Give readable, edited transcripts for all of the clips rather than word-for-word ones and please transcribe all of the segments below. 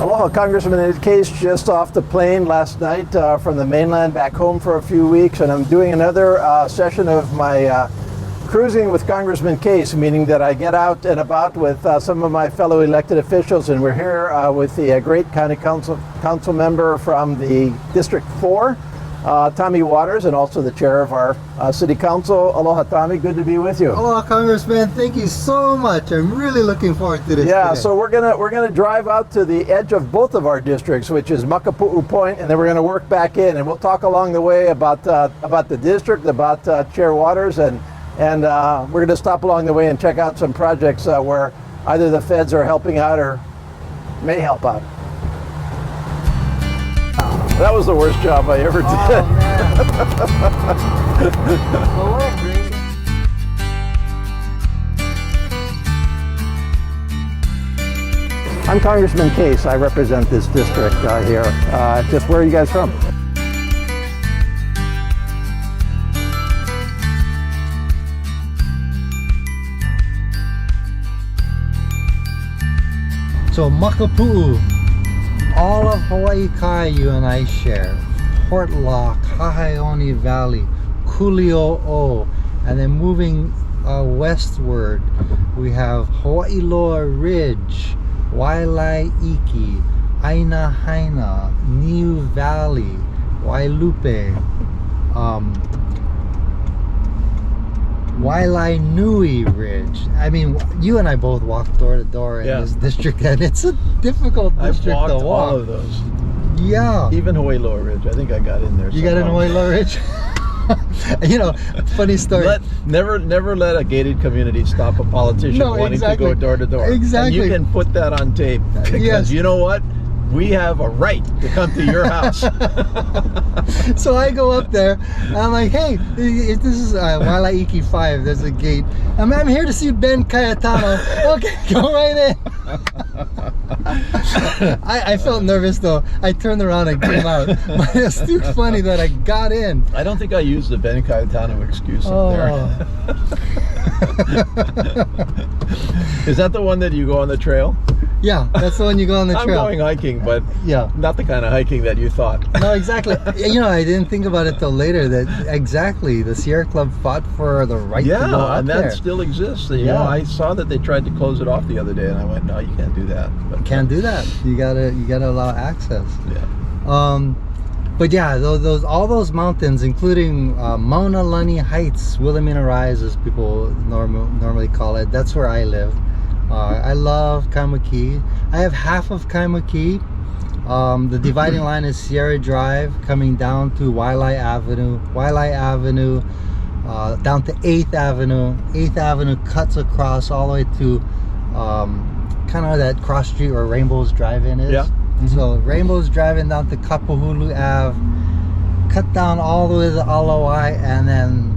Aloha, Congressman Ed Case, just off the plane last night from the mainland back home for a few weeks, and I'm doing another session of my Cruising with Congressman Case, meaning that I get out and about with some of my fellow elected officials, and we're here with the great county council member from the District 4, Tommy Waters, and also the chair of our city council. Aloha, Tommy, good to be with you. Aloha, Congressman, thank you so much. I'm really looking forward to this today. So we're gonna drive out to the edge of both of our districts, which is Makapuu Point, and then we're gonna work back in, and we'll talk along the way about the district, about Chair Waters, and we're gonna stop along the way and check out some projects where either the feds are helping out or may help out. That was the worst job I ever did. Oh, man. I'm Congressman Case. I represent this district here. Just where are you guys from? So Makapuu, all of Hawaii Kai you and I share. Portlock, Hahaioni Valley, Kuli'o'o, and then moving westward, we have Hawaii Loa Ridge, Wailai-Iki, Aina Haina, Niu Valley, Wailupe, Wailai-Nui Ridge. I mean, you and I both walk door to door in this district, and it's a difficult district to walk. I've walked all of those. Yeah. Even Hawaii Lower Ridge. I think I got in there. You got in Hawaii Lower Ridge? You know, funny story. Never let a gated community stop a politician wanting to go door to door. Exactly. And you can put that on tape. Because you know what? We have a right to come to your house. So I go up there, and I'm like, hey, this is Wailai-Iki 5, there's a gate. I'm here to see Ben Cayetano. Okay, go right in. I felt nervous though. I turned around and came out. But it's too funny that I got in. I don't think I used the Ben Cayetano excuse up there. Is that the one that you go on the trail? Yeah, that's the one you go on the trail. I'm going hiking, but not the kind of hiking that you thought. No, exactly. You know, I didn't think about it till later that exactly the Sierra Club fought for the right to go up and there. that still exists. You know, I saw that they tried to close it off the other day, and I went, no, you can't do that. But, can't do that. You gotta allow access. Yeah. But yeah, all those mountains, including Mauna Lani Heights, Wilhelmina Rise, as people normally call it. That's where I live. I love Kaimuki. I have half of Kaimuki. The dividing line is Sierra Drive coming down to Wailai Avenue. Wailai Avenue down to 8th Avenue. 8th Avenue cuts across all the way to kind of that cross street where Rainbow's Drive-In is. Yeah. So Rainbow's Drive-In down to Kapahulu Ave, cut down all the way to Alawai, and then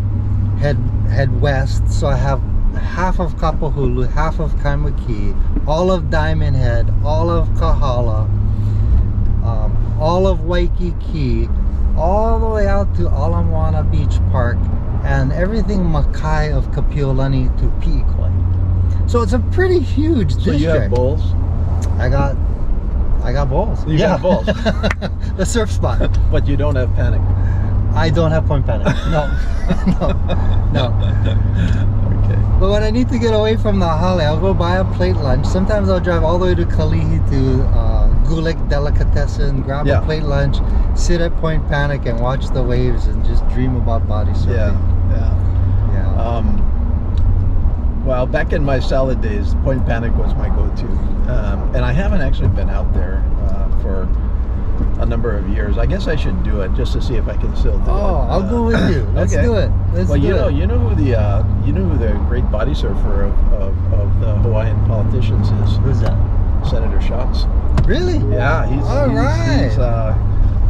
head west. So I have half of Kapahulu, half of Kaimuki, all of Diamond Head, all of Kahala, all of Waikiki, all the way out to Ala Moana Beach Park, and everything Makai of Kapiolani to Pi'ikoi. So it's a pretty huge district. So you have bowls? I got bowls. You got bowls. The surf spot. But you don't have Panic. I don't have Point Panic. No. Okay. But when I need to get away from the hale, I'll go buy a plate lunch. Sometimes I'll drive all the way to Kalihi to Gulick Delicatessen, grab a plate lunch, sit at Point Panic and watch the waves and just dream about body surfing. Well, back in my salad days, Point Panic was my go-to. And I haven't actually been out there for a number of years. I guess I should do it just to see if I can still do it. I'll go with you. Let's do it. You know who the great body surfer of the Hawaiian politicians is? Who's that? Senator Schatz. Really? Yeah,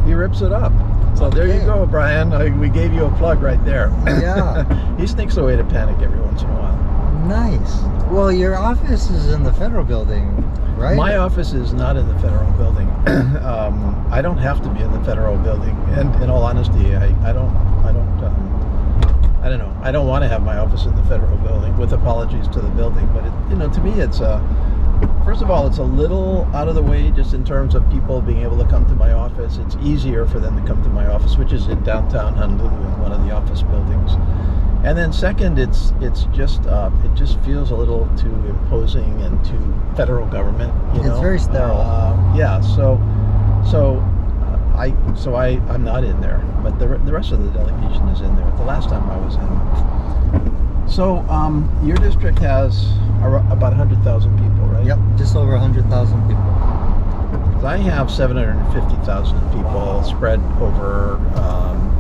he rips it up. So there you go, Brian. We gave you a plug right there. Yeah. He sneaks away to Panic every once in a while. Nice. Well, your office is in the federal building, right? My office is not in the federal building. I don't have to be in the federal building, and in all honesty, I don't want to have my office in the federal building. With apologies to the building, but to me, it's First of all, it's a little out of the way just in terms of people being able to come to my office. It's easier for them to come to my office, which is in downtown Honolulu in one of the office buildings. And then second, it just feels a little too imposing and too federal government. It's very sterile. Yeah. I'm not in there, but the rest of the delegation is in there. The last time I was in. So your district has about 100,000 people, right? Yep, just over 100,000 people. I have 750,000 people spread over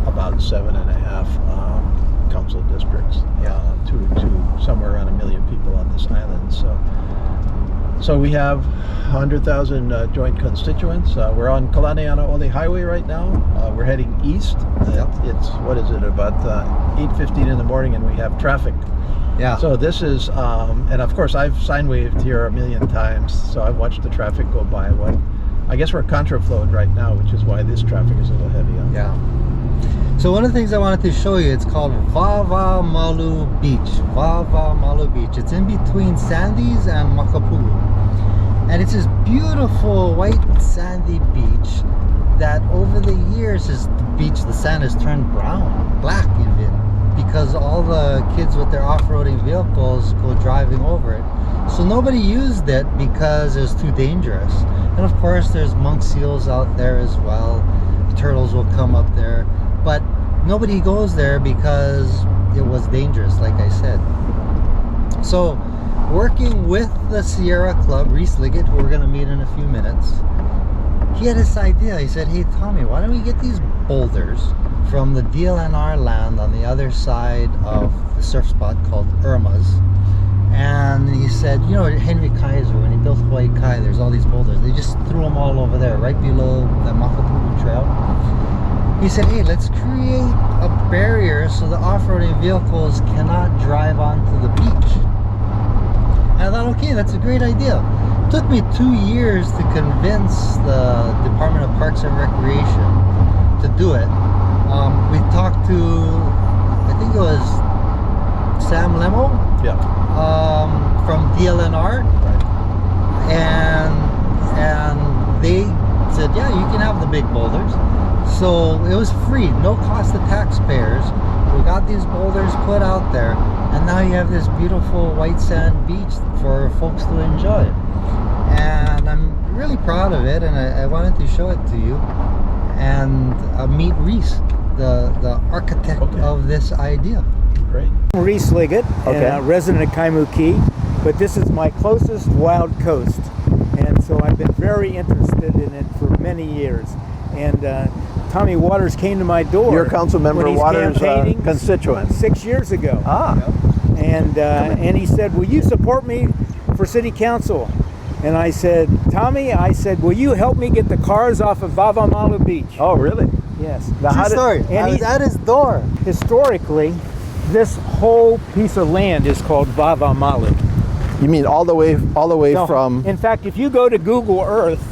about 7.5 council districts, to somewhere around 1 million people on this island. So we have 100,000 joint constituents. We're on Kalanianaole Highway right now. We're heading east. It's about 8:15 in the morning, and we have traffic. Yeah. So this is, and of course I've sine waved here 1 million times, so I've watched the traffic go by. I guess we're contraflowed right now, which is why this traffic is a little heavy on. Yeah. So one of the things I wanted to show you, it's called Vavamalu Beach. Vavamalu Beach. It's in between Sandy's and Makapuu. And it's this beautiful white sandy beach that over the years the sand has turned brown, black even, because all the kids with their off-roading vehicles go driving over it. So nobody used it because it was too dangerous. And of course there's monk seals out there as well. Turtles will come up there. But nobody goes there because it was dangerous, like I said. So, working with the Sierra Club, Reese Liggett, who we're going to meet in a few minutes, he had this idea. He said, hey Tommy, why don't we get these boulders from the DLNR land on the other side of the surf spot called Irma's. And he said, you know, Henry Kaiser, when he built Hawaii Kai, there's all these boulders. They just threw them all over there, right below the Makapuu Trail. He said, hey, let's create a barrier so the off-roading vehicles cannot drive onto the beach. And I thought, okay, that's a great idea. It took me 2 years to convince the Department of Parks and Recreation to do it. We talked to, I think it was Sam Lemo, from DLNR, right. and they said, yeah, you can have the big boulders. So it was free, no cost to taxpayers. We got these boulders put out there, and now you have this beautiful white sand beach for folks to enjoy. And I'm really proud of it, and I wanted to show it to you and meet Reese, the architect of this idea. Great. Reese Liggett, resident of Kaimuki, but this is my closest wild coast, and so I've been very interested in it for many years. And Tommy Waters came to my door. Your Councilmember Waters constituent 6 years ago. And he said, will you support me for city council? And I said, Tommy, will you help me get the cars off of Vavamalu Beach? Oh, really? Yes. True story. And he's at his door. Historically, this whole piece of land is called Vavamalu. You mean all the way from? In fact, if you go to Google Earth,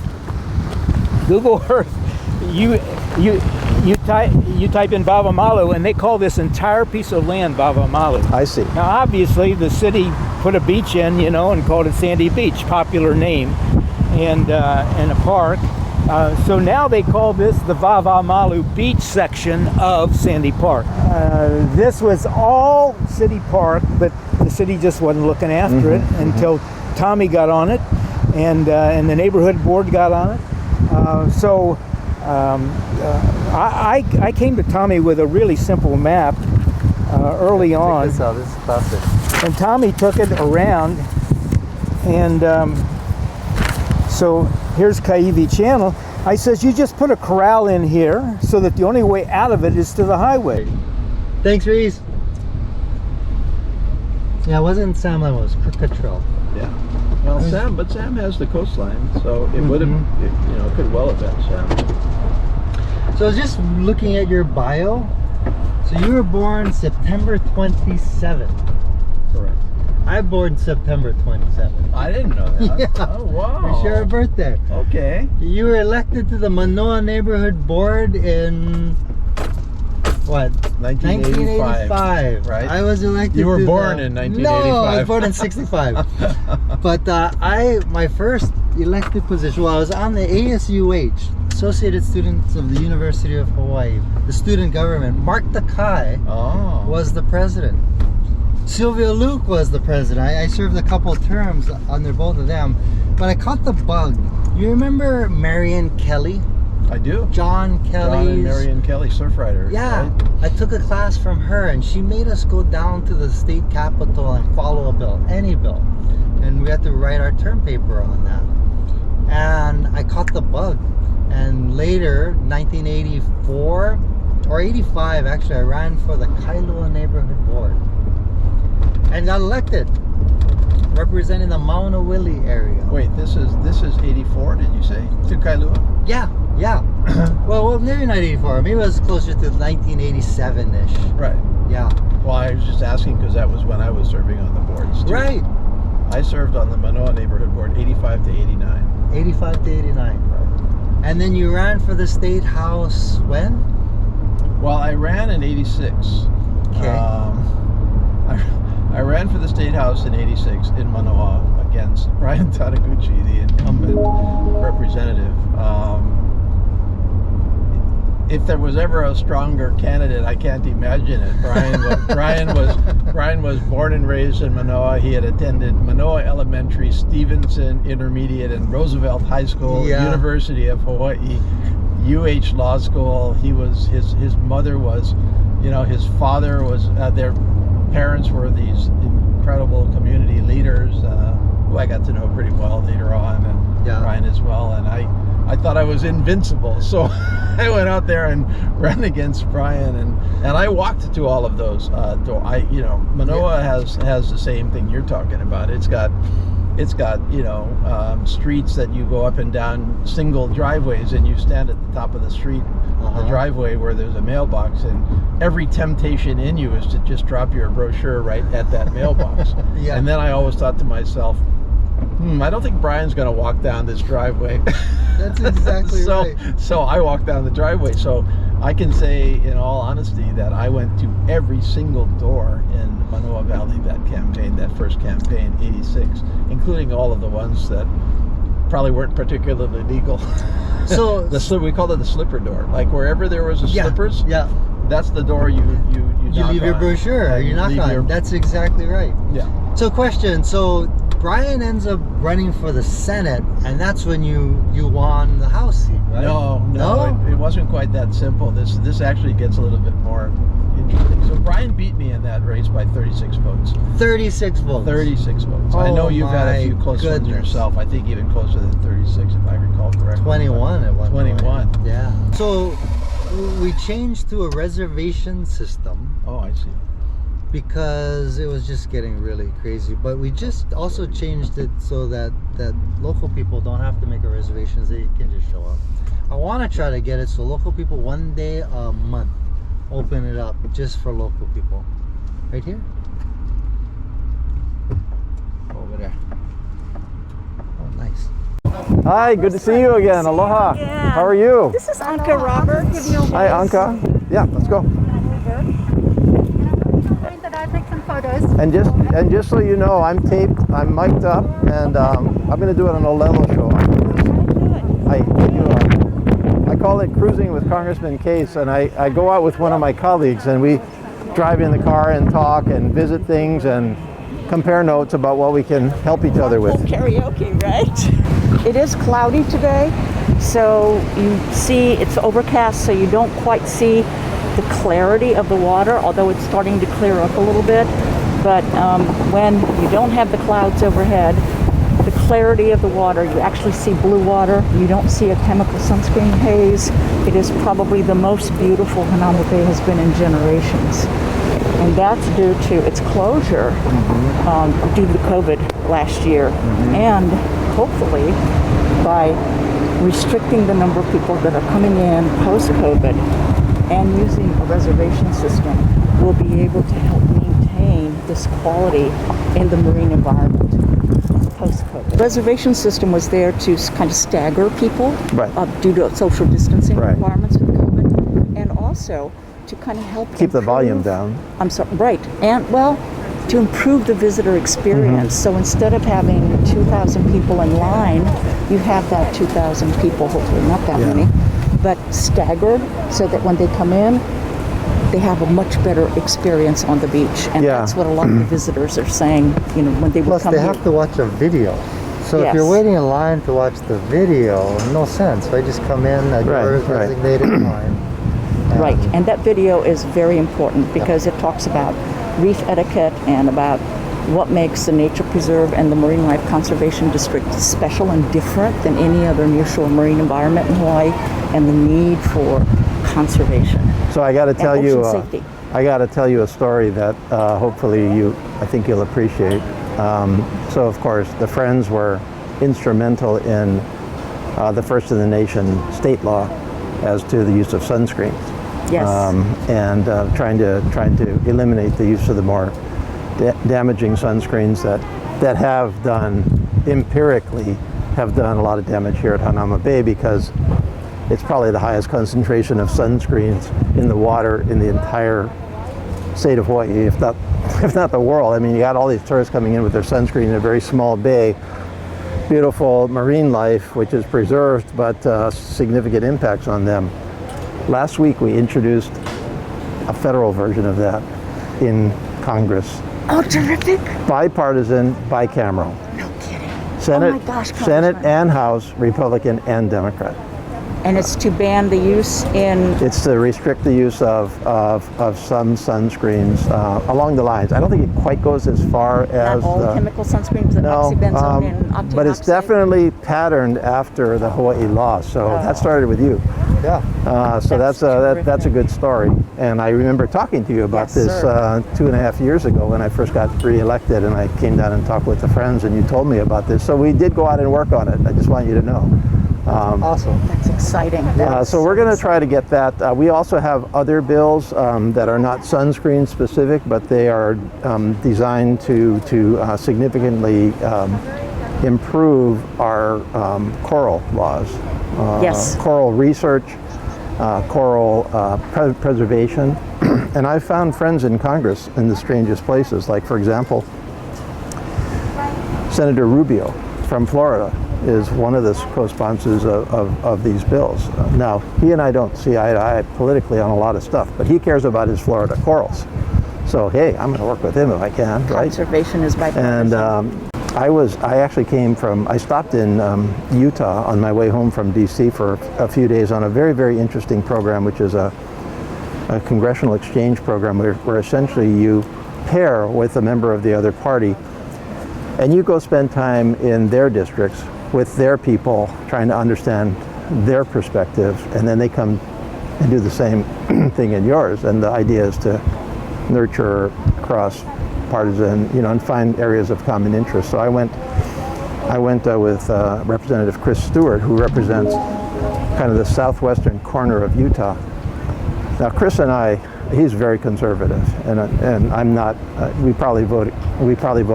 you type in Vavamalu, and they call this entire piece of land Vavamalu. I see. Now, obviously, the city put a beach in, and called it Sandy Beach, popular name, and a park. So now they call this the Vavamalu Beach section of Sandy Park. This was all city park, but the city just wasn't looking after it until Tommy got on it, and the neighborhood board got on it. I came to Tommy with a really simple map early on. Check this out. This is classic. And Tommy took it around, and so here's Kaiwi Channel. I says, you just put a corral in here so that the only way out of it is to the highway. Thanks, Reese. Yeah, it wasn't Sam Lemo, it was Crooked Trail. Yeah. Well, Sam has the coastline, so it would have, it could well have been Sam. So I was just looking at your bio. So you were born September 27th. Correct. I born September 27th. I didn't know that. Yeah. Oh, wow. You share a birthday. Okay. You were elected to the Manoa Neighborhood Board in What? 1985, right? I was elected. You were to born the, in No, I 1985. was born in 65. But my first elected position, well, I was on the ASUH, Associated Students of the University of Hawaii, the student government. Mark Takai was the president. Sylvia Luke was the president. I served a couple terms under both of them. But I caught the bug. You remember Marion Kelly? I do. John John and Marion Kelly, surf riders. Yeah, right? I took a class from her, and she made us go down to the state capitol and follow a bill, any bill, and we had to write our term paper on that. And I caught the bug, and later, 1984 or 85, actually, I ran for the Kailua neighborhood board and got elected, representing the Maunawili area. Wait, this is 84, did you say? To Kailua? Yeah. well, maybe not 84. Maybe it was closer to 1987-ish. Right. Yeah. Well, I was just asking because that was when I was serving on the boards too. Right. I served on the Manoa neighborhood board 85 to 89. 85 to 89. Right. And then you ran for the state house when? Well, I ran in 86. Okay. I ran for the state house in 86 in Manoa against Ryan Tadaguchi, the incumbent representative. If there was ever a stronger candidate, I can't imagine it. Brian was born and raised in Manoa. He had attended Manoa Elementary, Stevenson Intermediate, and Roosevelt High School, University of Hawaii, UH Law School. He was his mother was, his father was. Their parents were these incredible community leaders who I got to know pretty well later on, and Brian as well. And I thought I was invincible, so I went out there and ran against Brian, and I walked to all of those. Manoa has the same thing you're talking about. It's got streets that you go up and down, single driveways, and you stand at the top of the street, the driveway where there's a mailbox, and every temptation in you is to just drop your brochure right at that mailbox. And then I always thought to myself, I don't think Brian's going to walk down this driveway. That's exactly right. So I walked down the driveway. So I can say, in all honesty, that I went to every single door in Manoa Valley that first campaign, 86, including all of the ones that probably weren't particularly legal. So we called it the slipper door. Like wherever there was a slippers, that's the door you leave your brochure, you knock on. That's exactly right. Yeah. So question, Brian ends up running for the Senate, and that's when you won the House seat, right? No, it wasn't quite that simple. This actually gets a little bit more interesting. So Brian beat me in that race by 36 votes. 36 votes. 36 votes. Oh, I know you've had a few close ones yourself. I think even closer than 36, if I recall correctly. 21 at one 21. point. Yeah. So we changed to a reservation system. Oh, I see. Because it was just getting really crazy. But we just also changed it so that local people don't have to make a reservation. They can just show up. I want to try to get it so local people, one day a month, open it up just for local people. Right here? Over there. Oh, nice. Hi, good to see you again. Aloha. Yeah. How are you? This is Anka Roberts. Hi, Anka. Yeah, let's go. I'll take some photos. And just so you know, I'm taped, I'm mic'd up, and I'm going to do it on a Olelo show. I call it Cruising with Congressman Case, and I go out with one of my colleagues, and we drive in the car and talk and visit things and compare notes about what we can help each other with. Karaoke, right? It is cloudy today, so you see it's overcast, so you don't quite see the clarity of the water, although it's starting to clear up a little bit. But when you don't have the clouds overhead, the clarity of the water, you actually see blue water. You don't see a chemical sunscreen haze. It is probably the most beautiful Hanauma Bay has been in generations. And that's due to its closure due to COVID last year. And hopefully by restricting the number of people that are coming in post-COVID and using a reservation system, we'll be able to help maintain this quality in the marine environment post-COVID. The reservation system was there to kind of stagger people due to social distancing requirements with COVID, and also to kind of help keep the volume improve- down. I'm sorry, right. And, well, to improve the visitor experience. So instead of having 2,000 people in line, you have that 2,000 people, hopefully not that Yeah. many, but staggered so that when they come in, they have a much better experience on the beach. And Yeah. that's what a lot of the visitors are saying, you know, when they would Plus, come they here. have to watch a video. So if you're Yes. waiting in line to watch the video, no sense. Right? Just come in at your Right. designated time. Right, and that video is very important because it talks about reef etiquette and about what makes the nature preserve and the Marine Life Conservation District special and different than any other nearshore marine environment in Hawaii, and the need for conservation. So I got to tell and you, ocean safety. I got to tell you a story that hopefully I think you'll appreciate. So of course, the Friends were instrumental in the first in the nation state law as to the use of sunscreens. Yes. And trying to eliminate the use of the more damaging sunscreens that have done empirically have done a lot of damage here at Hanauma Bay, because it's probably the highest concentration of sunscreens in the water in the entire state of Hawaii, if not the world. I mean, you got all these tourists coming in with their sunscreen in a very small bay. Beautiful marine life, which is preserved, but significant impacts on them. Last week we introduced a federal version of that in Congress. Oh, terrific. Bipartisan, bicameral. No kidding. Senate, Oh my gosh, Senate Congressman. and House, Republican and Democrat. And it's to ban the use in... It's to restrict the use of some sunscreens along the lines. I don't think it quite goes as far as Not all chemical sunscreens, that oxybenzone and octinoxide. but it's definitely patterned after the Hawaii law. So that started with you. Yeah. So that's a good story. And I remember talking to you about Yes, this sir. 2.5 years ago when I first got reelected, and I came down and talked with the Friends, and you told me about this. So we did go out and work on it. I just want you to know. Awesome. That's exciting. So we're going to try to get that. We also have other bills that are not sunscreen specific, but they are designed to significantly improve our coral laws. Yes. Coral research, coral preservation. And I've found friends in Congress in the strangest places. Like, for example, Senator Rubio from Florida is one of the co-sponsors of these bills. Now, he and I don't see eye to eye politically on a lot of stuff, but he cares about his Florida corals. So, hey, I'm going to work with him if I can, right? Conservation is bipartisan. And I stopped in Utah on my way home from DC for a few days on a very, very interesting program, which is a Congressional exchange program where essentially you pair with a member of the other party and you go spend time in their districts with their people, trying to understand their perspective, and then they come and do the same thing in yours. And the idea is to nurture cross-partisan, and find areas of common interest. So I went with Representative Chris Stewart, who represents kind of the southwestern corner of Utah. Now, Chris and I, he's very conservative, and I'm not. We probably vote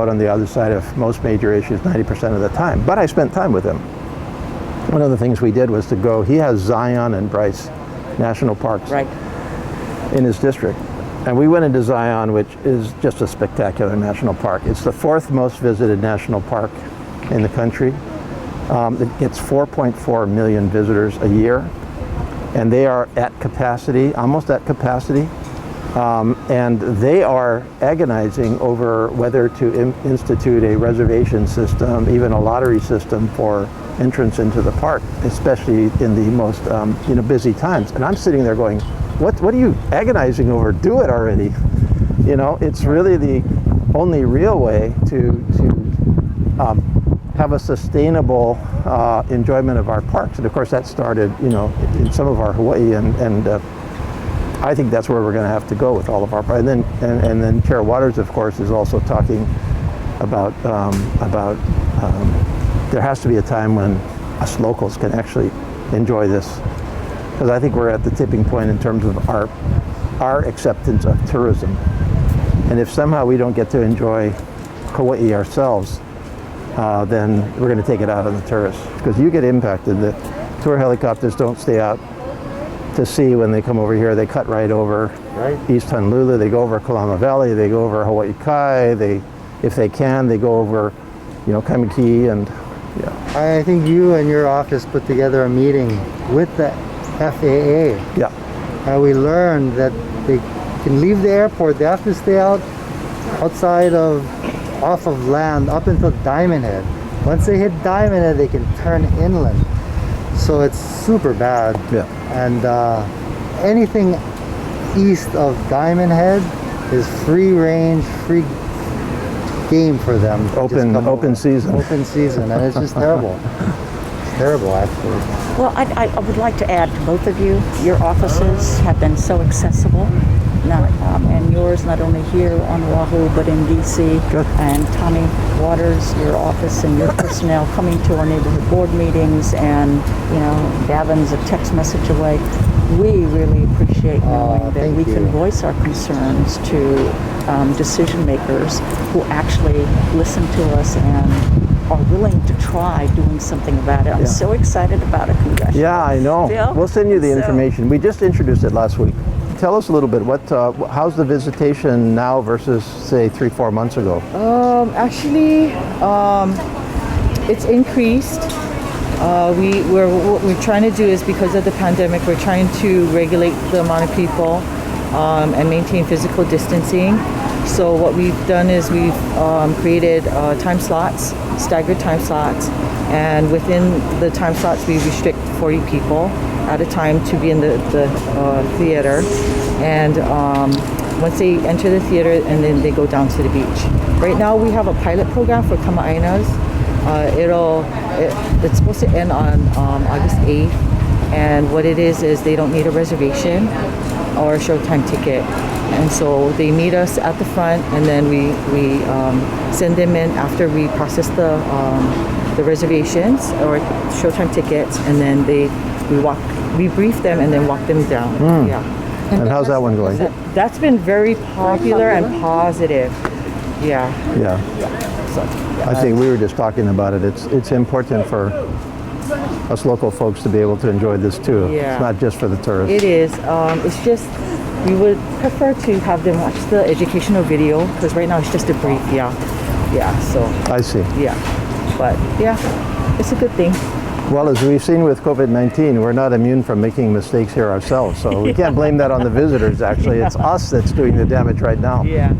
on the other side of most major issues 90% of the time. But I spent time with him. One of the things we did was to go. He has Zion and Bryce National Parks in his district, and we went into Zion, which is just a spectacular national park. It's the fourth most visited national park in the country. It gets 4.4 million visitors a year. And they are at capacity, almost at capacity, and they are agonizing over whether to institute a reservation system, even a lottery system for entrance into the park, especially in the most busy times. And I'm sitting there going, what are you agonizing over? Do it already. It's really the only real way to have a sustainable enjoyment of our parks. And of course that started, in some of our Hawaii, and I think that's where we're going to have to go with all of our parks. And then Chair Waters, of course, is also talking about there has to be a time when us locals can actually enjoy this, because I think we're at the tipping point in terms of our acceptance of tourism. And if somehow we don't get to enjoy Hawaii ourselves, then we're going to take it out on the tourists, because you get impacted. The tour helicopters don't stay out to see when they come over here. They cut right over Right. East Honolulu. They go over Kalama Valley. They go over Hawaii Kai. They, if they can, they go over, you know, Kamiki and yeah. I think you and your office put together a meeting with the FAA. Yeah. And we learned that they can leave the airport. They have to stay outside off of land up until Diamond Head. Once they hit Diamond Head, they can turn inland. So it's super bad. Yeah. And anything east of Diamond Head is free range, free game for them. to just Open come over. season. Open season, and it's just terrible. It's terrible, actually. Well, I would like to add to both of you, your offices have been so accessible. And yours not only here on Oahu, but in DC. Good. And Tommy Waters, your office and your personnel coming to our neighborhood board meetings, and you know, Gavin's a text message away. We really appreciate knowing that thank we can you. voice our concerns to decision makers who actually listen to us and are willing to try doing something about it. I'm so excited about it, Congressional. Yeah, I know. Bill? We'll send you the So- information. We just introduced it last week. Tell us a little bit. How's the visitation now versus say 3-4 months ago? Actually, it's increased. What we're trying to do is, because of the pandemic, we're trying to regulate the amount of people and maintain physical distancing. So what we've done is we've created time slots, staggered time slots, and within the time slots we restrict 40 people at a time to be in the theater. And once they enter the theater, and then they go down to the beach. Right now we have a pilot program for Kama'ainas. It's supposed to end on August 8th, and what it is they don't need a reservation or a showtime ticket, and so they meet us at the front, and then we send them in after we process the reservations or showtime tickets, and then we brief them and then walk them down. Yeah. And how's that one going? That's been very popular and positive. Yeah. Yeah. So, I think we were just talking about it. It's important for us local folks to be able to enjoy this too. Yeah. It's not just for the tourists. it is. It's just we would prefer to have them watch the educational video, because right now it's just a brief. Yeah. So I see. yeah, but yeah, it's a good thing. Well, as we've seen with COVID-19, we're not immune from making mistakes here ourselves. So we can't blame that on the visitors, actually. It's us that's doing the damage right now. Yeah.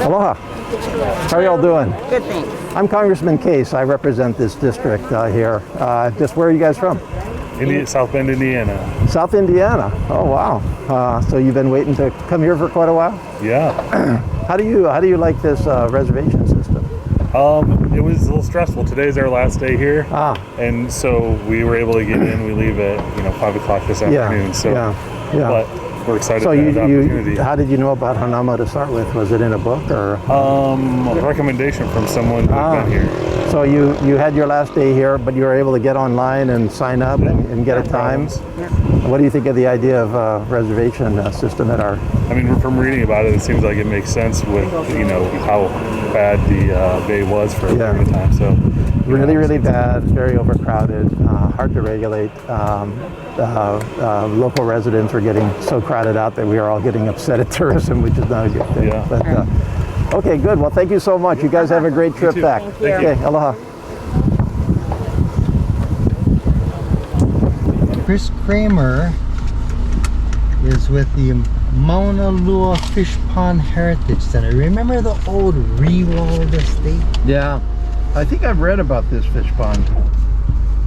Aloha. How are y'all doing? Good thing. I'm Congressman Case. I represent this district here. Just where are you guys from? South Bend, Indiana. South Indiana. Oh, wow. So you've been waiting to come here for quite a while? Yeah. How do you like this reservation system? It was a little stressful. Today's our last day here. And so we were able to get in. We leave at 5 o'clock this afternoon. So, yeah. But we're excited So to have the opportunity. how did you know about Hanama to start with? Was it in a book or? A recommendation from someone who's been here. So you had your last day here, but you were able to get online and sign up and get a time. What do you think of the idea of a reservation system at our? I mean, from reading about it, it seems like it makes sense with how bad the bay was for a period of time. So really bad, very overcrowded, hard to regulate. Local residents were getting so crowded out that we are all getting upset at tourism, which is not a good thing. Yeah. But, okay, good. Well, thank you so much. You guys have a great trip back. Thank you. Okay, aloha. Chris Kramer is with the Mauna Lua Fish Pond Heritage Center. Remember the old re-walled estate? Yeah, I think I've read about this fish pond.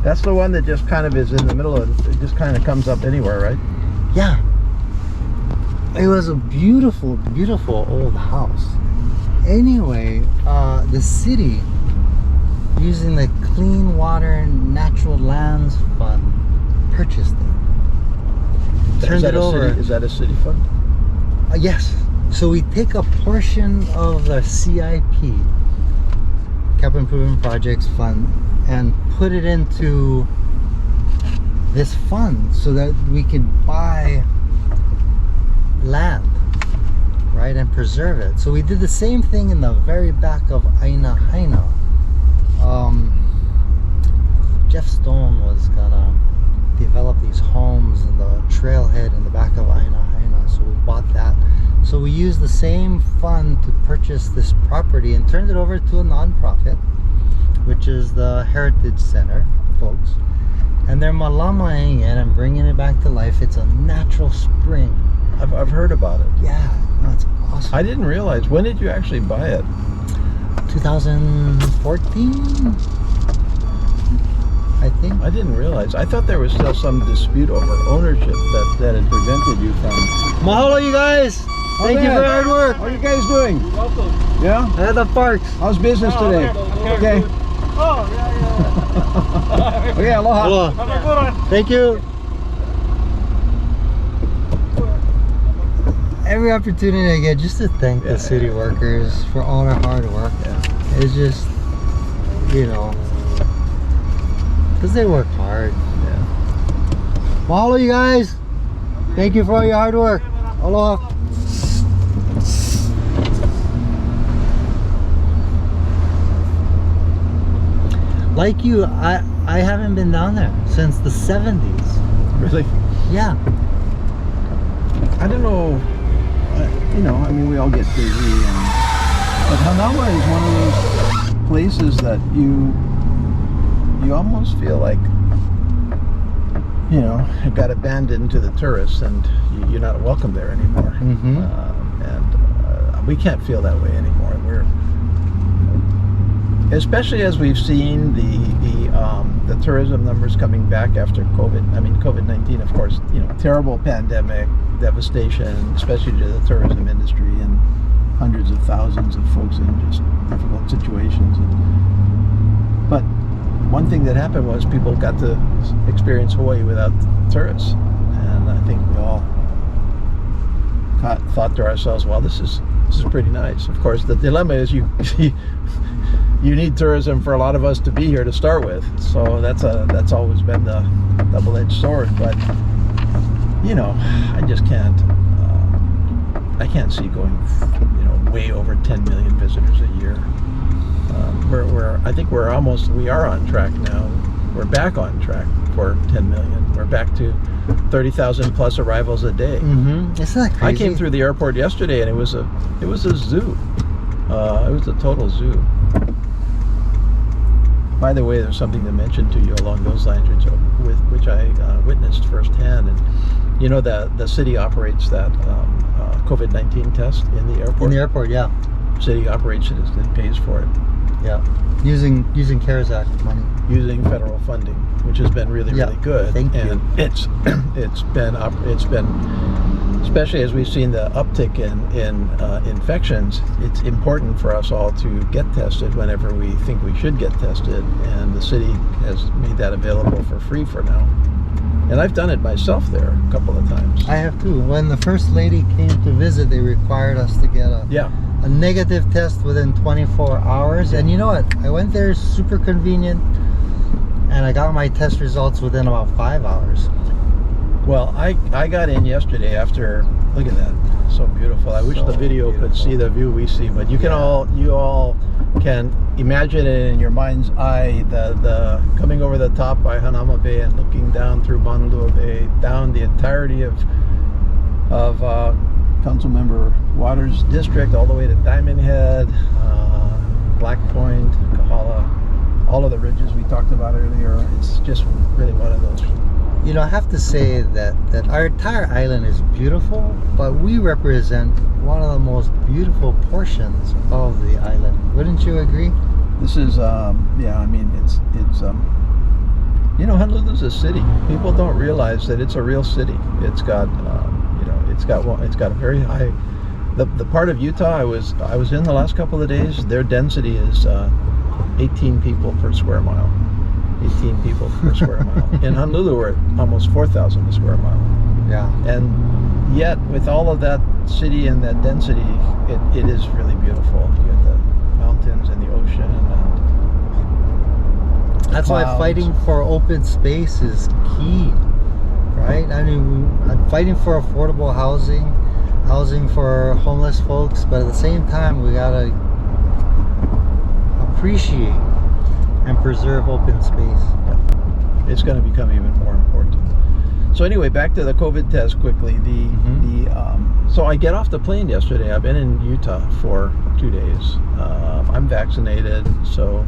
That's the one that just kind of is in the middle of, it just kind of comes up anywhere, right? Yeah. It was a beautiful, beautiful old house. Anyway, the city, using the Clean Water and Natural Lands Fund, purchased it. Turned it over. Is that a city fund? Yes. So we take a portion of the CIP, Capital Improvement Projects Fund, and put it into this fund so that we can buy land, right, and preserve it. So we did the same thing in the very back of Aina Haina. Jeff Stone was gonna develop these homes in the trailhead in the back of Aina, so we bought that. So we used the same fund to purchase this property and turned it over to a nonprofit, which is the Heritage Center, folks. And they're malamaing it and bringing it back to life. It's a natural spring. I've heard about it. Yeah, no, it's awesome. I didn't realize. When did you actually buy it? 2014, I think. I didn't realize. I thought there was still some dispute over ownership that had prevented you from. Mahalo, you guys. Thank you for your hard work. How are you guys doing? Welcome. Yeah? At the parks. How's business today? Okay. Oh, yeah. Okay, aloha. Aloha. Have a good one. Thank you. Every opportunity I get just to thank the city workers for all their hard work. Yeah. It's just, you know, because they work hard. Yeah. Mahalo, you guys. Thank you for all your hard work. Aloha. Like you, I haven't been down there since the 70s. Really? Yeah. I don't know. You know, I mean, we all get busy, but Hanauma is one of those places that you almost feel like, you know, it got abandoned to the tourists, and you're not welcome there anymore. Mm-hmm. And we can't feel that way anymore. Especially as we've seen the tourism numbers coming back after COVID. I mean, COVID-19, of course, you know, terrible pandemic, devastation, especially to the tourism industry, and hundreds of thousands of folks in just difficult situations. But one thing that happened was people got to experience Hawaii without tourists, and I think we all thought to ourselves, well, this is pretty nice. Of course, the dilemma is you need tourism for a lot of us to be here to start with, so that's always been the double-edged sword. But you know, I just can't I can't see going, you know, way over 10 million visitors a year. I think we are on track now. We're back on track for 10 million. We're back to 30,000 plus arrivals a day. Mm-hmm. Isn't that crazy? I came through the airport yesterday, and it was a zoo. It was a total zoo. By the way, there's something to mention to you along those lines, which I witnessed firsthand. And you know, the city operates that COVID-19 test in the airport. In the airport, yeah. City operates it and pays for it. Yeah. Using CARES Act money. Using federal funding, which has been really good. Thank you. And it's been especially as we've seen the uptick in infections. It's important for us all to get tested whenever we think we should get tested, and the city has made that available for free for now. And I've done it myself there a couple of times. I have too. When the first lady came to visit, they required us to get a negative test within 24 hours. And you know what? I went there, super convenient, and I got my test results within about 5 hours. Well, I got in yesterday after, look at that, so beautiful. I wish the video could see the view we see, but you can you all can imagine it in your mind's eye, the coming over the top by Hanauma Bay and looking down through Honolulu Bay, down the entirety of Councilmember Waters' district, all the way to Diamond Head, Black Point, Kahala, all of the ridges we talked about earlier. It's just really one of those. You know, I have to say that our entire island is beautiful, but we represent one of the most beautiful portions of the island. Wouldn't you agree? This is, I mean, it's you know, Honolulu's a city. People don't realize that it's a real city. It's got, you know, it's got a very high. The part of Utah I was in the last couple of days, their density is 18 people per square mile. 18 people per square mile. In Honolulu, we're at almost 4,000 a square mile. Yeah. And yet, with all of that city and that density, it is really beautiful. You get the mountains and the ocean and that's why fighting for open space is key, right? I mean, I'm fighting for affordable housing for homeless folks, but at the same time, we gotta appreciate and preserve open space. it's going to become even more important. So anyway, back to the COVID test quickly. So I get off the plane yesterday. I've been in Utah for 2 days. I'm vaccinated, so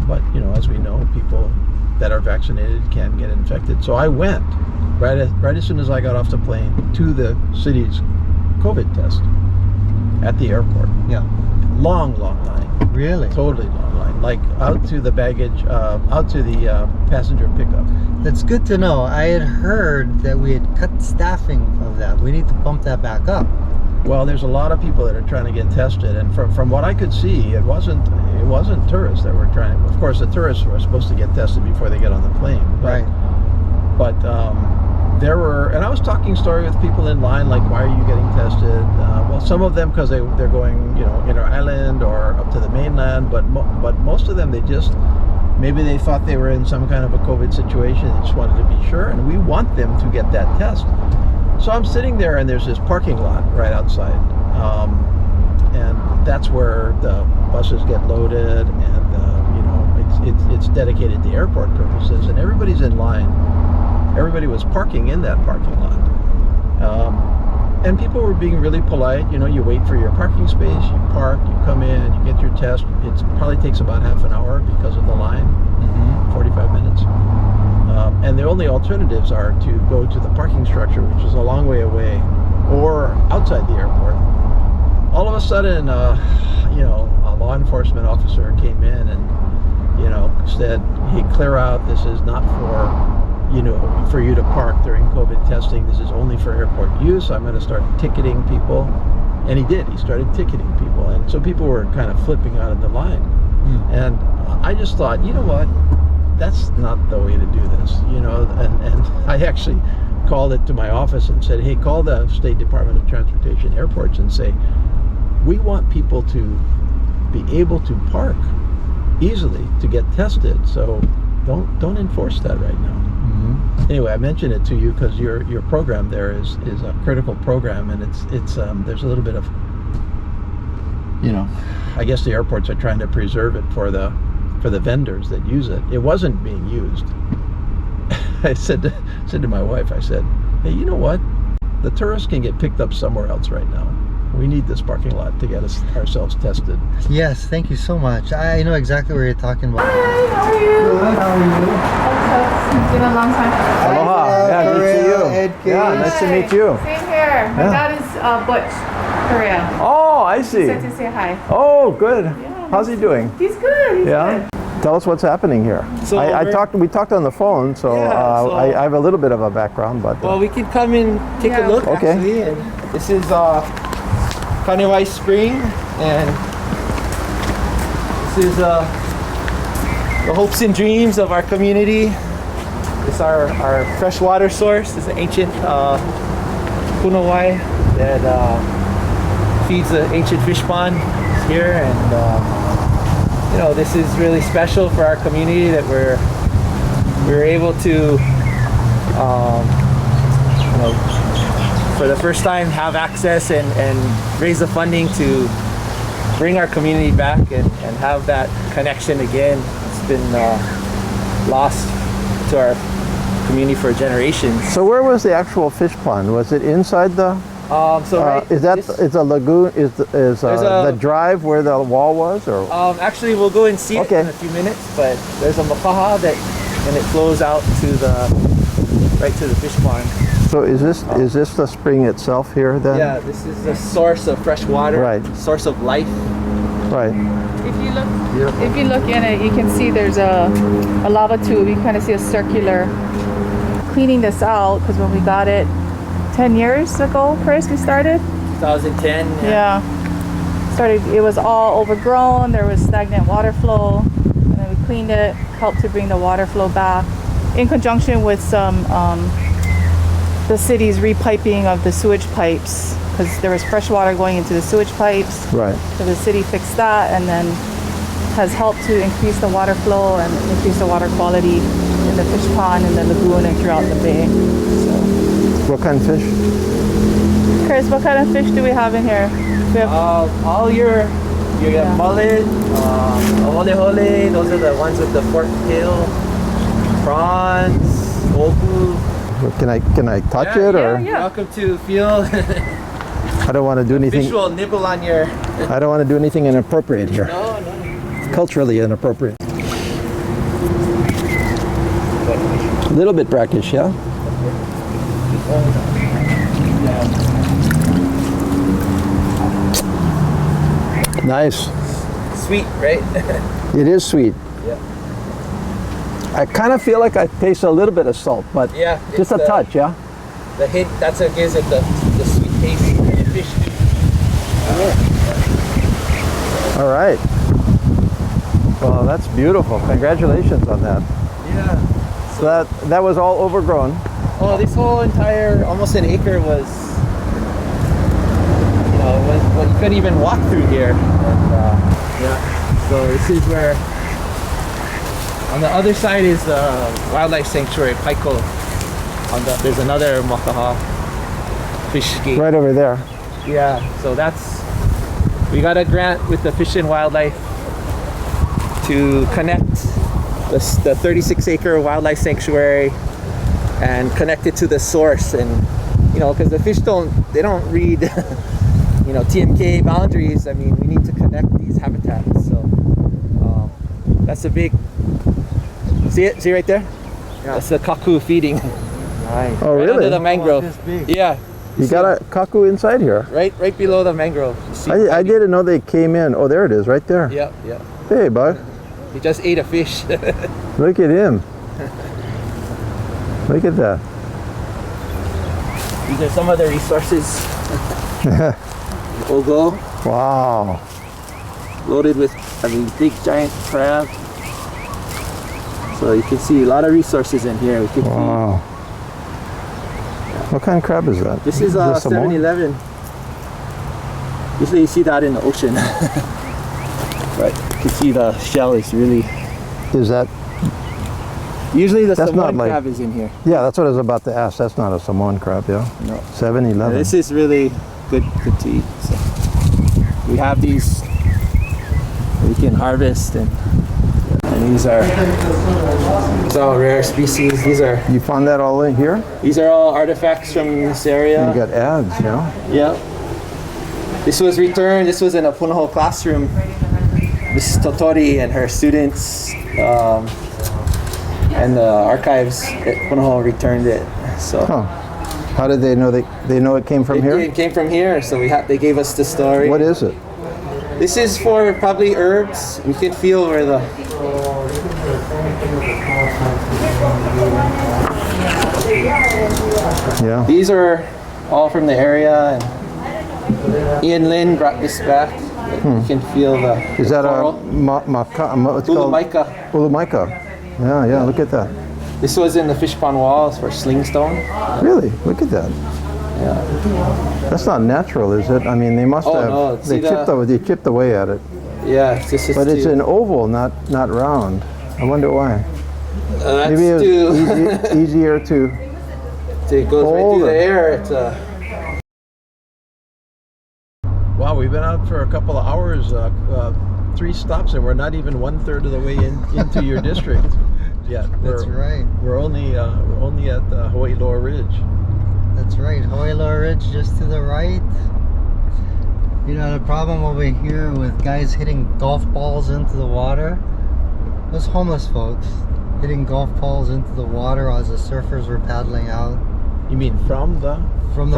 but you know, as we know, people that are vaccinated can get infected. So I went right as soon as I got off the plane to the city's COVID test at the airport. Yeah. Long line. Really? Totally long line. Like out to the baggage, out to the passenger pickup. That's good to know. I had heard that we had cut staffing of that. We need to bump that back up. Well, there's a lot of people that are trying to get tested, and from what I could see, it wasn't tourists that were trying to. Of course, the tourists were supposed to get tested before they get on the plane. But, Right. But there were, and I was talking story with people in line, like, why are you getting tested? Well, some of them because they're going, you know, inter island or up to the mainland, but most of them, they just, maybe they thought they were in some kind of a COVID situation. They just wanted to be sure, and we want them to get that test. So I'm sitting there, and there's this parking lot right outside, and that's where the buses get loaded, and you know, it's dedicated to airport purposes, and everybody's in line. Everybody was parking in that parking lot, and people were being really polite. You know, you wait for your parking space, you park, you come in, you get your test. It probably takes about half an hour because of the line, 45 minutes. And the only alternatives are to go to the parking structure, which is a long way away, or outside the airport. All of a sudden, you know, a law enforcement officer came in and, you know, said, "Hey, clear out. This is not for, you know, for you to park during COVID testing. This is only for airport use. I'm going to start ticketing people." And he did. He started ticketing people, and so people were kind of flipping out of the line. And I just thought, you know what? That's not the way to do this, you know, and I actually called it to my office and said, hey, call the State Department of Transportation airports and say, we want people to be able to park easily to get tested, so don't enforce that right now. Anyway, I mentioned it to you because your program there is a critical program, and it's there's a little bit of, you know, I guess the airports are trying to preserve it for the vendors that use it. It wasn't being used. I said to my wife, I said, hey, you know what? The tourists can get picked up somewhere else right now. We need this parking lot to get ourselves tested. Yes, thank you so much. I know exactly what you're talking about. Hi, how are you? Good, how are you? It's been a long time. Aloha. Yeah, good to see you. Ed Case. Yeah, nice to meet you. Same here. My dad is Butch, Korea. Oh, I see. Said to say hi. Oh, good. How's he doing? He's good. He's Yeah. good. Tell us what's happening here. So we talked on the phone, so, I have a little bit of a background, but well, we can come and take a look. Okay. Actually, and this is Kanewai Spring, and this is the hopes and dreams of our community. This is our freshwater source. This is an ancient Kunawai that feeds the ancient fish pond here, and you know, this is really special for our community that we're able to, you know, for the first time have access and raise the funding to bring our community back and have that connection again. It's been lost to our community for generations. So where was the actual fish pond? Was it inside the? Is a lagoon? Is the drive where the wall was, or? Actually, we'll go and see it in a few minutes. But there's a makaha and it flows out to right to the fish pond. So is this the spring itself here then? Yeah, this is the source of fresh water. Right. Source of life. Right. If you look in it, you can see there's a lava tube. You kind of see a circular. Cleaning this out because when we got it 10 years ago, Chris, we started. 2010. Yeah. Started. It was all overgrown. There was stagnant water flow, and then we cleaned it, helped to bring the water flow back, in conjunction with some the city's repiping of the sewage pipes, because there was fresh water going into the sewage pipes. Right. So the city fixed that, and then has helped to increase the water flow and increase the water quality in the fish pond and the lagoon and throughout the bay. So. What kind of fish? Chris, what kind of fish do we have in here? We have all your mullet, hole, those are the ones with the forked tail. prawns, obu. Can I touch it or? You're welcome to feel I don't want to do anything. visual nibble on your. I don't want to do anything inappropriate here. No. Culturally inappropriate. A little bit brackish, yeah? Nice. Sweet, right? It is sweet. Yeah. I kind of feel like I taste a little bit of salt, but Yeah. just a it's touch, yeah? The hint, that's what gives it the sweet taste of the fish. All right. Well, that's beautiful. Congratulations on that. Yeah. So that was all overgrown. Oh, this whole entire, almost an acre was, you couldn't even walk through here. And, so this is where, on the other side is the wildlife sanctuary, Paiko. There's another Makaha fish gate. Right over there. Yeah, so we got a grant with the Fish and Wildlife to connect the 36-acre wildlife sanctuary and connect it to the source. And because the fish don't read TMK boundaries. I mean, we need to connect these habitats. So that's a big, see right there? Yeah. That's the kaku feeding. Nice. Oh, Right really? under the mangrove. Yeah. You got a kaku inside here. Right below the mangrove. You see I didn't know they came in. Oh, there it is, right there. Yeah. Hey, bud. He just ate a fish. Look at him. Look at that. These are some of the resources. Ogo, Wow. loaded with, big giant crab. So you can see a lot of resources in here. We can Wow. What kind of crab is that? see. This is a Samoan? 7-Eleven. Usually you see that in the ocean. But you can see the shell is really. Is that? Usually the That's Samoan not like- crab is in here. Yeah, that's what I was about to ask. That's not a Samoan crab, yeah? No. 7-Eleven. This is really good to eat. So we have these we can harvest, and these are all rare species. You found that all in here? These are all artifacts from this area. You got ads, yeah? Yeah. This was returned. This was in a Punahou classroom. Mrs. Totori and her students and the archives at Punahou returned it. So. Huh. How did they know they know it came from here? It came from here, so they gave us the story. What is it? This is for probably herbs. You can feel where the Yeah. these are all from the area, and Ian Lin brought this back. You can feel the Is that coral. what's called? Ulamaika. Ulamaika. Yeah, look at that. This was in the fish pond walls for slingstone. Really? Look at that. Yeah. That's not natural, is it? I mean, they must Oh, have. no, They chipped away at it. Yeah, this is But it's to, an oval, not round. I wonder why. that's Maybe it was to easier to. it goes right hold through the it. air. It's Wow, we've been out for a couple of hours, 3 stops, and we're not even 1/3 of the way into your district yet. That's right. We're only at Hawaii Lower Ridge. That's right. Hawaii Lower Ridge just to the right. The problem over here with guys hitting golf balls into the water, those homeless folks hitting golf balls into the water as the surfers were paddling out. You mean from the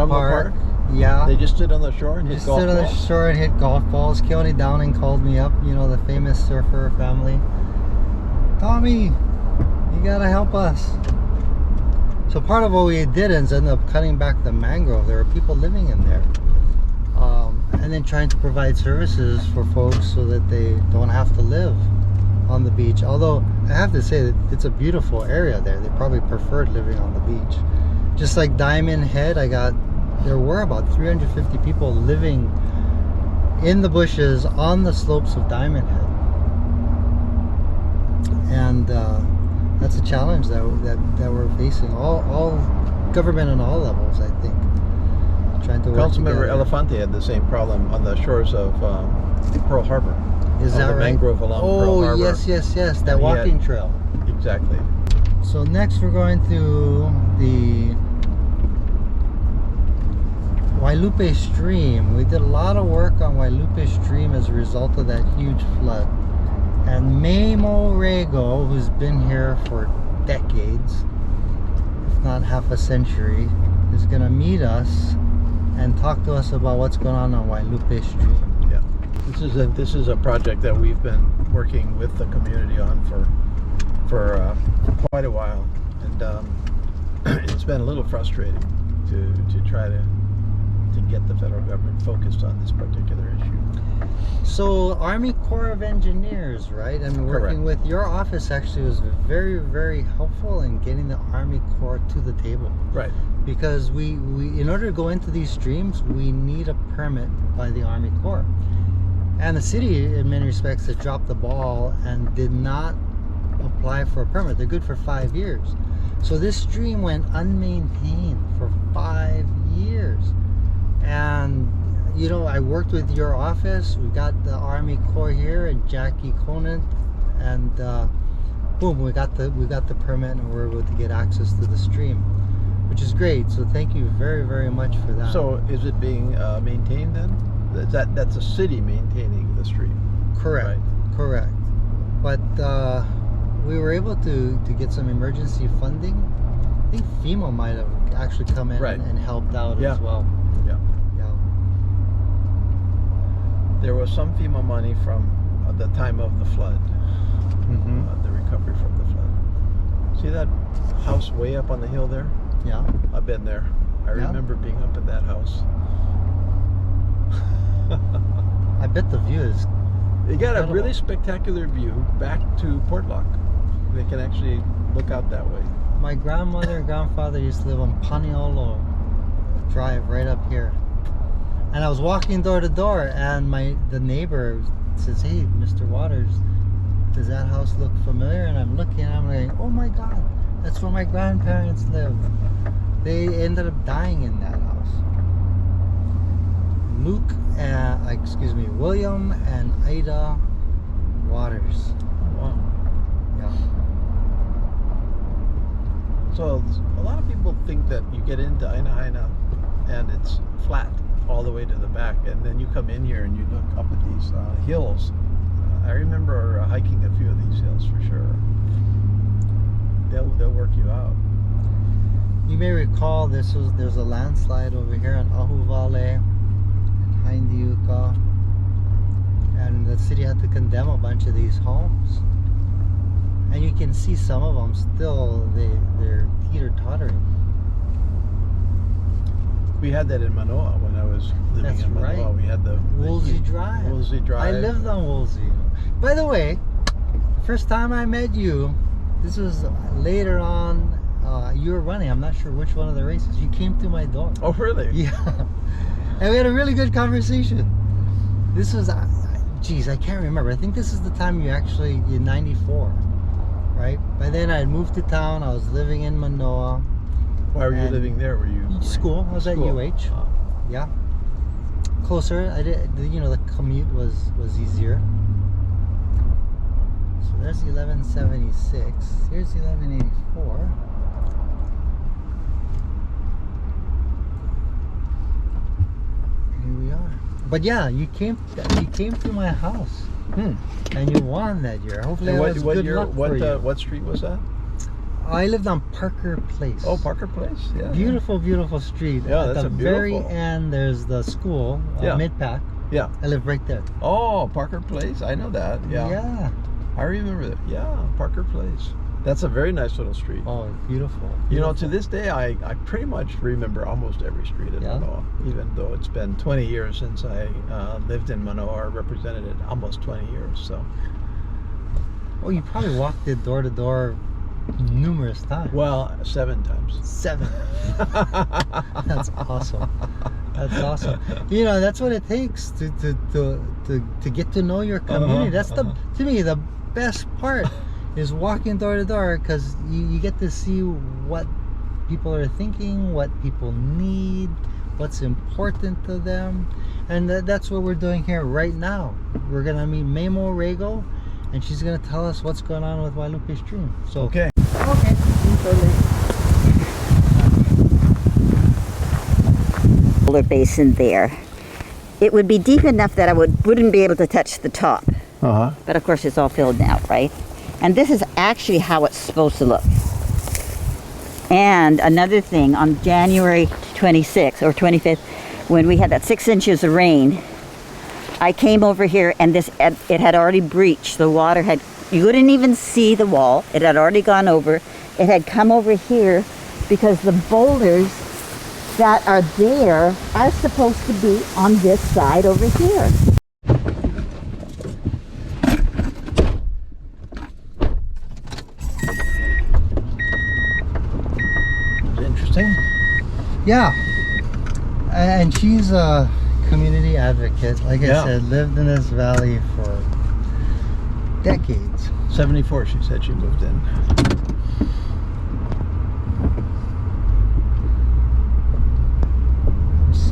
park? Yeah. They just stood on the shore and hit Just golf stood on the balls? shore and hit golf balls. Keone Downing called me up, the famous surfer family. Tommy, you gotta help us. So part of what we did is end up cutting back the mangrove. There were people living in there. And then trying to provide services for folks so that they don't have to live on the beach. Although I have to say that it's a beautiful area there. They probably preferred living on the beach. Just like Diamond Head, there were about 350 people living in the bushes on the slopes of Diamond Head. And that's a challenge that we're facing. All government on all levels, I think. Trying to work Councilmember together. Elefante had the same problem on the shores of Pearl Is on that the right? mangrove along Pearl Harbor. Yes. That And he walking trail. Exactly. So next we're going to the Wailupe Stream. We did a lot of work on Wailupe Stream as a result of that huge flood. And Memo Rego, who's been here for decades, if not half a century, is going to meet us and talk to us about what's going on Wailupe Stream. Yeah, this is a project that we've been working with the community on for quite a while, and it's been a little frustrating to try to get the federal government focused on this particular issue. So Army Corps of Engineers, right? I mean, working with your office actually was very, very helpful in getting the Army Corps to the table. Right. Because we in order to go into these streams, we need a permit by the Army Corps. And the city, in many respects, has dropped the ball and did not apply for a permit. They're good for 5 years. So this stream went unmaintained for 5 years. And you know, I worked with your office. We got the Army Corps here and Jackie Conant, and boom, we got the permit, and we're able to get access to the stream, which is great. So thank you very, very much for that. So is it being maintained then? That's a city maintaining the stream. Correct. Right. Correct. But we were able to get some emergency funding. I think FEMA might have actually come in and helped out as well. Yeah. There was some FEMA money from the time of the flood, the recovery from the flood. See that house way up on the hill there? Yeah. I've been there. I remember being up in that house. I bet the view is You got incredible. a really spectacular view back to Portlock. They can actually look out that way. My grandmother and grandfather used to live on Paniolo Drive right up here. And I was walking door to door, and the neighbor says, "Hey, Mr. Waters, does that house look familiar?" And I'm looking, and I'm like, "Oh my God, that's where my grandparents lived." They ended up dying in that house. William and Ida Waters. Wow. Yeah. So a lot of people think that you get into Aina and it's flat all the way to the back, and then you come in here and you look up at these hills. I remember hiking a few of these hills for sure. They'll work you out. You may recall there's a landslide over here on Ahu Vale and Haindiuka, and the city had to condemn a bunch of these homes. And you can see some of them still, they're teeter-tottering. We had that in Manoa when I was living in Manoa. Right. We had the Woolsey Drive. Woolsey Drive. I lived on Woolsey. By the way, first time I met you, this was later on, you were running, I'm not sure which one of the races. You came through my door. Oh, really? Yeah. And we had a really good conversation. This was, geez, I can't remember. I think this is the time you're 94, right? By then I had moved to town. I was living in Manoa. Why were you living there? Were you school? I was at UH. Oh. Yeah. Closer. The commute was easier. So there's 1176. Here's 1184. Here we are. But yeah, you came through my house, and you won that year. Hopefully, and that was good luck for you. What street was that? I lived on Parker Place. Oh, Parker Place. Yeah. Beautiful, beautiful street. Yeah, At that's the a beautiful. very end, there's the school, Mid-Pac. Yeah. I live right there. Oh, Parker Place. I know that. Yeah. Yeah. I remember that. Yeah, Parker Place. That's a very nice little street. Oh, beautiful. You know, to this day, I pretty much remember almost every street in Manoa, even though it's been 20 years since I lived in Manoa or represented it, almost 20 years. So. Oh, you probably walked it door to door numerous times. Well, 7 times. 7. That's awesome. That's awesome. You know, that's what it takes to get to know your community. That's to me the best part is walking door to door, because you get to see what people are thinking, what people need, what's important to them, and that's what we're doing here right now. We're gonna meet Memo Rego, and she's gonna tell us what's going on with Wailupe Stream. So okay. Boulder basin there. It would be deep enough that I wouldn't be able to touch the top. But of course it's all filled now, right? And this is actually how it's supposed to look. And another thing, on January 26th or 25th, when we had that 6 inches of rain, I came over here and it had already breached. The water had, you couldn't even see the wall. It had already gone over. It had come over here because the boulders that are there are supposed to be on this side over here. Interesting. Yeah. And she's a community advocate. Like I said, lived in this valley for decades. 74, she said she moved in.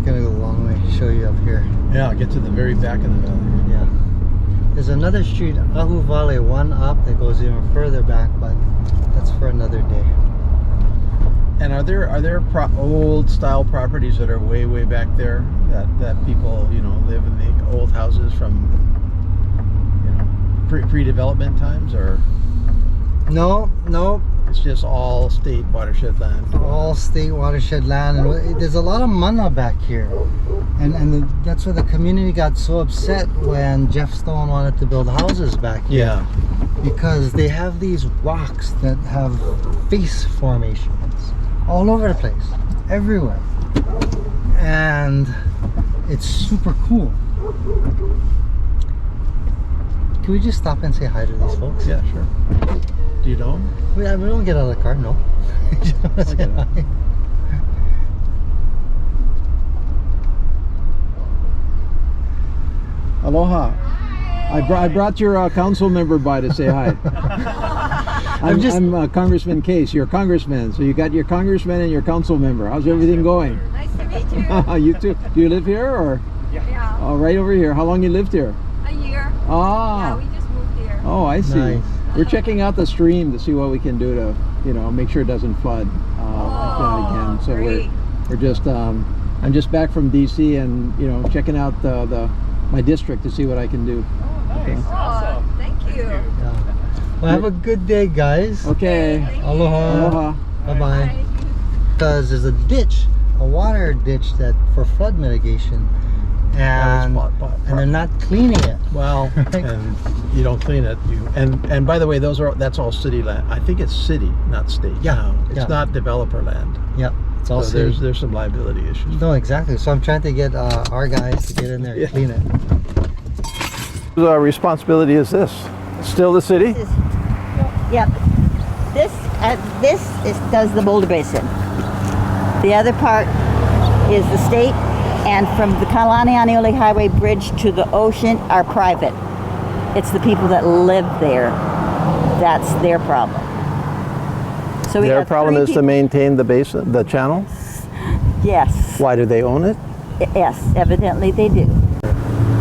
Gonna go a long way, show you up here. Yeah, I'll get to the very back of the valley. Yeah. There's another street, Ahu Valley, one up that goes even further back, but that's for another day. And are there old style properties that are way back there that people, you know, live in the old houses from, you know, pre-development times, or? No. It's just all state watershed land. All state watershed land, and there's a lot of mana back here, and that's why the community got so upset when Jeff Stone wanted to build houses back here. Yeah. Because they have these rocks that have face formations all over the place, everywhere, and it's super cool. Can we just stop and say hi to these folks? Yeah, sure. Do you know them? We don't get out of the car, no. Just wanna say hi. Aloha. I brought your council member by to say hi. I'm Congressman Case, your congressman. So you got your congressman and your council member. How's everything going? Nice to meet you. You too. Do you live here, or? Yeah. Oh, right over here. How long you lived here? A year. Ah. Yeah, we just moved here. Oh, I see. Nice. We're checking out the stream to see what we can do to, you know, make sure it doesn't flood like that again. So great. we're just I'm just back from DC, and you know, checking out my district to see what I can do. Oh, nice. Awesome. Thank you. Yeah. Well, have a good day, guys. Okay. Aloha. Aloha. Bye-bye. Because there's a ditch, a water ditch that for flood mitigation, and they're not cleaning it. Well, and you don't clean it. And by the way, that's all city land. I think it's city, not state. Yeah. It's not developer land. Yep. It's all So city. there's some liability issues. No, exactly. So I'm trying to get our guys to get in there and clean it. Whose responsibility is this? Still the city? Yep. This does the boulder basin. The other part is the state, and from the Kalanianiole Highway Bridge to the ocean are private. It's the people that live there. That's their problem. So we Their have problem three is to people- maintain the basin, the channel? Yes. Why, do they own it? Yes, evidently they do.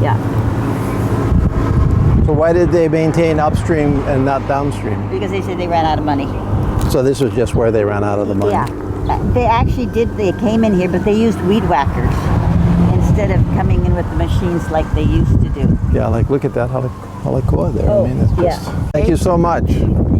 Yeah. So why did they maintain upstream and not downstream? Because they said they ran out of money. So this was just where they ran out of the money? Yeah. They actually did, they came in here, but they used weed whackers instead of coming in with the machines like they used to do. Yeah, like look at that, how cool there. Oh, I mean, it's just, thank you so much.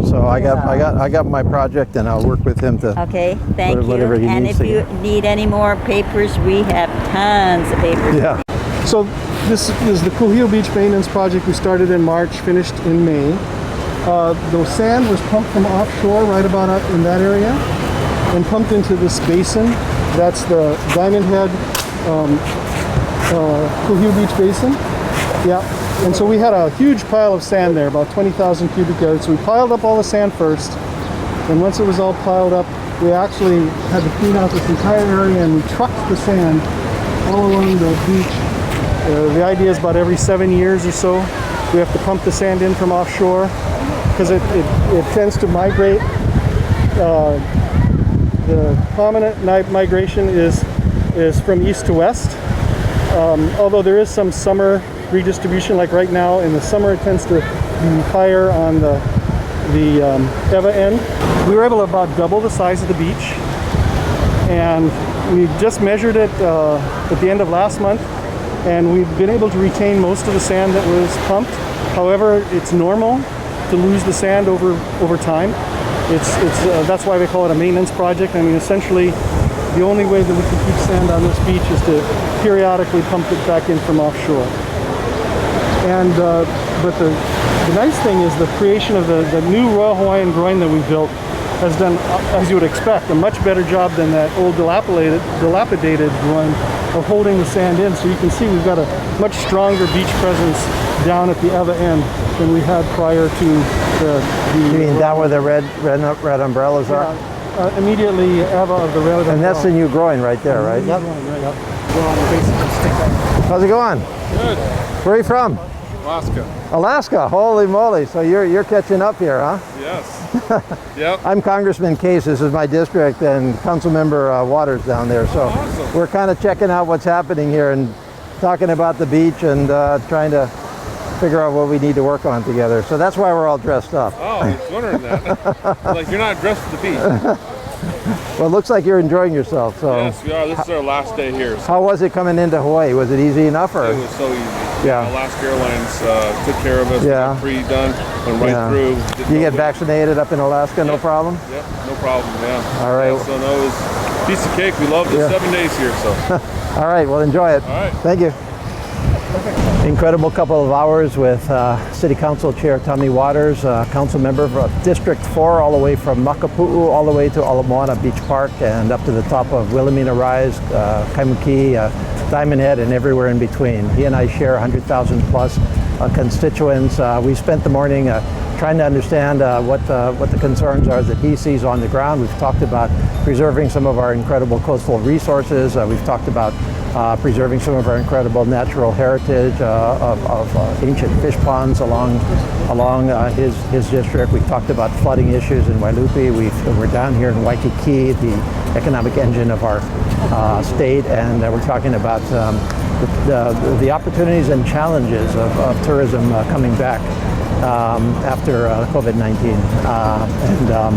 So I got my project, and I'll work with him to. Okay, thank you. Whatever he And needs if to you need any more papers, we have tons of papers. Yeah. So this is the Kuhio Beach Maintenance Project. We started in March, finished in May. The sand was pumped from offshore right about up in that area and pumped into this basin. That's the Diamond Head Kuhio Beach Basin. Yeah. And so we had a huge pile of sand there, about 20,000 cubic yards. So we piled up all the sand first. And once it was all piled up, we actually had to clean out this entire area, and we trucked the sand all along the beach. The idea is about every 7 years or so, we have to pump the sand in from offshore because it tends to migrate. The prominent migration is from east to west. Although there is some summer redistribution, like right now in the summer it tends to be higher on the Eva end. We were able to about double the size of the beach, and we just measured it at the end of last month, and we've been able to retain most of the sand that was pumped. However, it's normal to lose the sand over time. That's why they call it a maintenance project. I mean, essentially, the only way that we can keep sand on this beach is to periodically pump it back in from offshore. And but the nice thing is the creation of the new Royal Hawaiian groin that we built has done, as you would expect, a much better job than that old dilapidated groin of holding the sand in. So you can see we've got a much stronger beach presence down at the Eva end than we had prior to the You mean down where the red umbrellas are? Immediately Eva of the red. And that's the new groin right there, right? Yep. How's it going? Good. Where are you from? Alaska. Alaska. Holy moly! So you're catching up here, huh? Yes. Yep. I'm Congressman Case. This is my district, and Councilmember Waters down there. So awesome. We're kind of checking out what's happening here and talking about the beach and trying to figure out what we need to work on together. So that's why we're all dressed up. Oh, I was wondering that. Like, you're not dressed for the beach. Well, it looks like you're enjoying yourself. So Yes, we are. This is our last day here. So how was it coming into Hawaii? Was it easy enough, or? it was so easy. Yeah. Alaska Airlines took care of us. Yeah. We got pre-done, went right through. You get vaccinated up in Alaska, no problem? Yep, no problem, yeah. All right. Yeah, so no, it was a piece of cake. We loved it. 7 days here, so. All right, well, enjoy it. All right. Thank you. Incredible couple of hours with City Council Chair Tommy Waters, council member of District 4, all the way from Makapuu, all the way to Ala Moana Beach Park, and up to the top of Wilhelmina Rise, Kaimuki, Diamond Head, and everywhere in between. He and I share 100,000 plus constituents. We spent the morning trying to understand what the concerns are that he sees on the ground. We've talked about preserving some of our incredible coastal resources. We've talked about preserving some of our incredible natural heritage of ancient fish ponds along his district. We've talked about flooding issues in Wailupi. We're down here in Waikiki, the economic engine of our state, and we're talking about the opportunities and challenges of tourism coming back after COVID-19.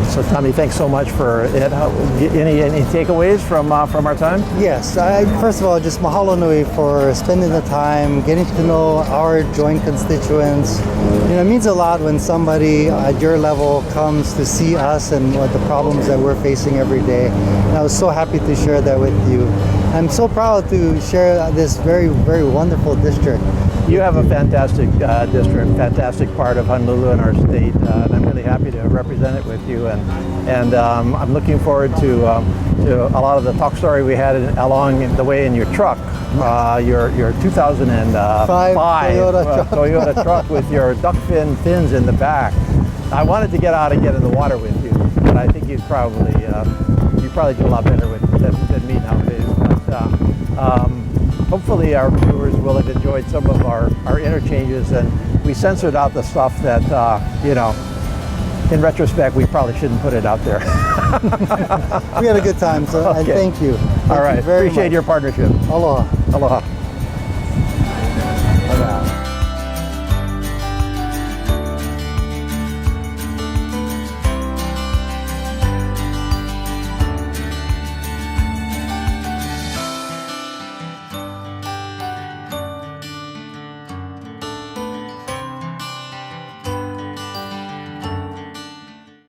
So Tommy, thanks so much for it. Any takeaways from our time? Yes, first of all, just mahalo nui for spending the time, getting to know our joint constituents. You know, it means a lot when somebody at your level comes to see us and what the problems that we're facing every day. And I was so happy to share that with you. I'm so proud to share this very, very wonderful district. You have a fantastic district, fantastic part of Honolulu in our state, and I'm really happy to represent it with you. And I'm looking forward to a lot of the talk story we had along the way in your truck, your 2005 Toyota truck with your duck fins in the back. I wanted to get out and get in the water with you, but I think you probably do a lot better than me nowadays. But, hopefully our viewers will have enjoyed some of our interchanges, and we censored out the stuff that, in retrospect, we probably shouldn't put it out there. We had a good time, so Okay. and thank you. All right, Thank you very appreciate much. your partnership. Aloha. Aloha.